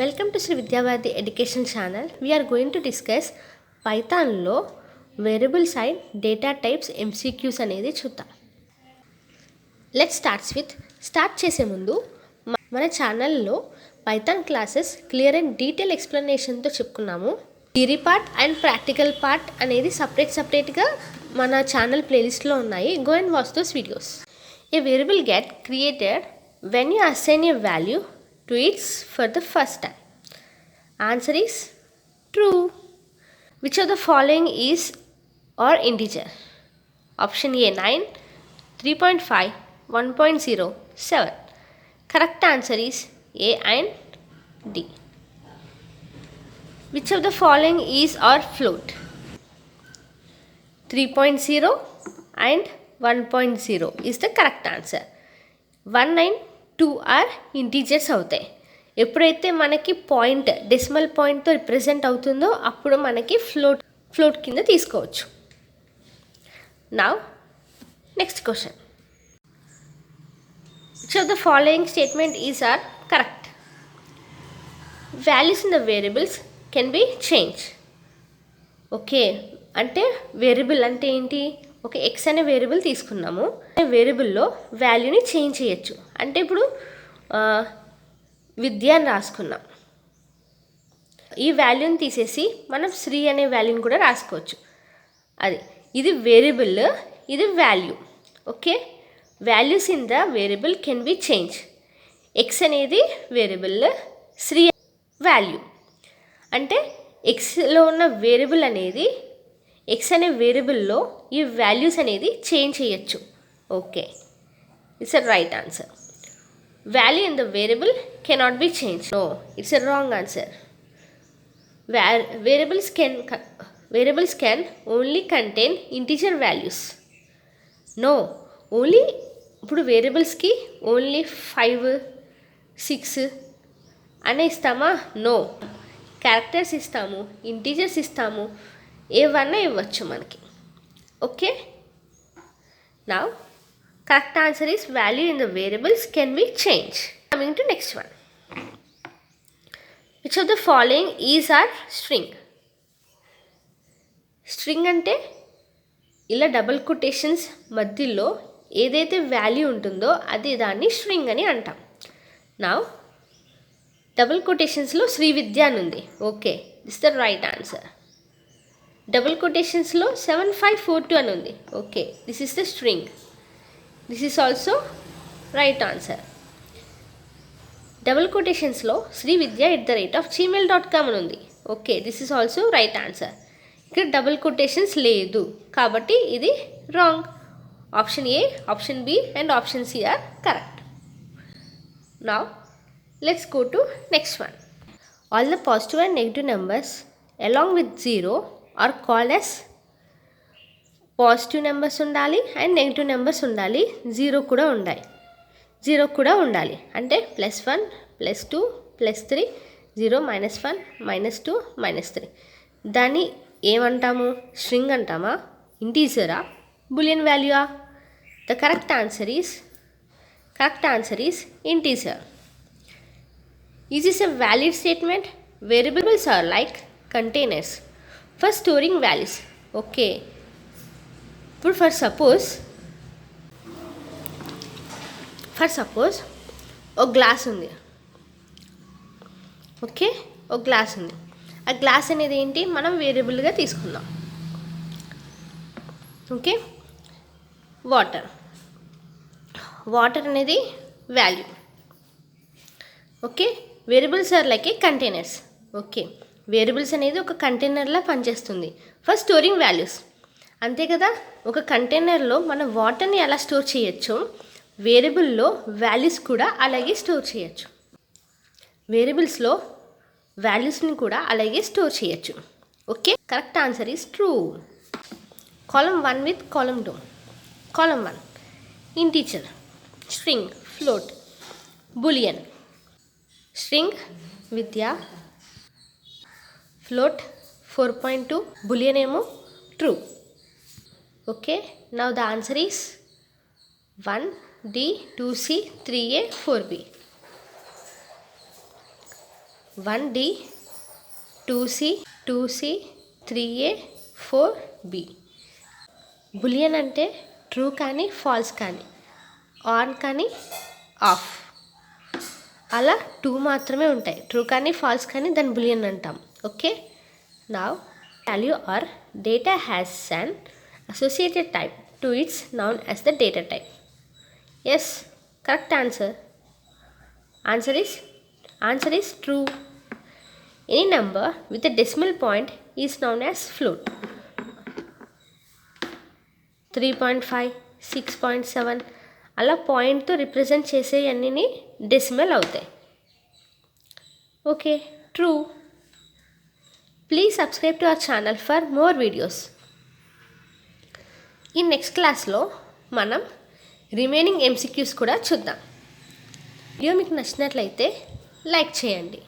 Welcome to Sri Vidyavadi Education Channel. We are going to discuss Python లో variable side data types MCQs అనేది చూద్దాం. Let's start చేసే ముందు మన ఛానల్లో Python classes clear and detail ఎక్స్ప్లెనేషన్తో చెప్పుకున్నాము. Theory part and practical part అనేది సపరేట్గా మన ఛానల్ ప్లేలిస్ట్లో ఉన్నాయి. Go and watch those videos. A variable get created when you assign a value to it for the first time. Answer is true. Which of the following is or integer? Option A 9, 3.5, 1.0, 7. Correct answer is A and D. Which of the following is or float? 3.0 and 1.0 is the correct answer. 1 and 2 are integers అవుతాయి. ఎప్పుడైతే మనకి point decimal పాయింట్తో represent అవుతుందో అప్పుడు మనకి float కింద తీసుకోవచ్చు. Now next question. Which of the following statement is or correct? Values in the variables can be change. Okay, అంటే variable అంటే ఏంటి? ఒక ఎక్స్ అనే వేరియబుల్ తీసుకున్నాము. వేరియబుల్లో వాల్యూని చేంజ్ చేయొచ్చు. అంటే ఇప్పుడు విద్య అని రాసుకున్నాం. ఈ వాల్యూని తీసేసి మనం శ్రీ అనే వాల్యూని కూడా రాసుకోవచ్చు. ఇది వేరియబుల్, ఇది value. Okay, values in the variable can be change. X అనేది వేరియబుల్, శ్రీ వాల్యూ. అంటే ఎక్స్లో ఉన్న వేరియబుల్ అనేది ఎక్స్ అనే వేరియబుల్లో ఈ వాల్యూస్ అనేది చేంజ్ చేయొచ్చు. Okay, it's a right answer. Value in the variable cannot be change. No, it's a wrong answer. Variables can only contain integer values. No, only ఇప్పుడు వేరియబుల్స్కి ఓన్లీ 5, 6 అనే ఇస్తామా? నో, క్యారెక్టర్స్ ఇస్తాము, integers ఇస్తాము, ఏవన్నా ఇవ్వచ్చు మనకి. Okay, now correct answer is value in the variables can be change. Coming to next one. Which of the following is or string? String అంటే ఇలా డబుల్ కొటేషన్స్ మధ్యలో ఏదైతే వాల్యూ ఉంటుందో అది దాన్ని స్ట్రింగ్ అని అంటాం. నౌ డబుల్ కొటేషన్స్లో శ్రీ విద్య అని ఉంది. Okay, this the right answer. Double కొటేషన్స్లో 7542 అని ఉంది. Okay, this is the string. This is also right answer. Double కొటేషన్స్లో srividya@gmail.com అని ఉంది. Okay, this is also right answer. ఇక్కడ డబుల్ కొటేషన్స్ లేదు కాబట్టి ఇది wrong. Option A, option B and option C are correct. Now let's go to next one. All the positive and negative numbers along with 0 are called as. Positive numbers ఉండాలి and negative numbers ఉండాలి, zero కూడా ఉండాలి. అంటే +1, +2, +3, 0, -1, -2, -3. దాన్ని ఏమంటాము? String అంటామా, ఇంటీజరా, boolean వాల్యూయా? The correct answer is integer. Is this a valid statement? Variables are like containers for storing values. Okay, ఇప్పుడు ఫర్ సపోజ్ ఒక గ్లాస్ ఉంది. ఓకే, ఒక గ్లాస్ ఉంది. ఆ గ్లాస్ అనేది ఏంటి? మనం వేరియబుల్గా తీసుకుందాం. ఓకే, వాటర్ అనేది value. Okay, variables are like a containers. Okay, variables అనేది ఒక కంటైనర్లా పనిచేస్తుంది ఫర్ స్టోరింగ్ వాల్యూస్. అంతే కదా, ఒక కంటైనర్లో మనం వాటర్ని ఎలా స్టోర్ చేయొచ్చు, వేరియబుల్లో వాల్యూస్ కూడా అలాగే స్టోర్ చేయొచ్చు. వేరియబుల్స్లో వాల్యూస్ని కూడా అలాగే స్టోర్ చేయొచ్చు. Okay, correct answer is true. Column 1 with column 2. Column 1 integer, string, float, boolean. String Vidya, float 4.2, boolean ఏమో true. Okay, now the answer is 1D, 2C, 3A, 4B. 1D 2C 2C 3A 4B. Boolean అంటే true కానీ false కానీ, on కానీ off, అలా 2 మాత్రమే ఉంటాయి. True కానీ false కానీ దాన్ని బులియన్ అంటాం. Okay, now value or data has an associated type to its known as the data type. Yes, correct answer. Answer is true. Any number with a decimal point is known as float. 3.5 6.7 అలా పాయింట్తో represent చేసే అన్నీ decimal అవుతాయి. Okay, true. Please subscribe to our channel for more videos. ఈ next క్లాస్లో మనం remaining MCQs కూడా చూద్దాం. Video మీకు నచ్చినట్లయితే లైక్ చేయండి.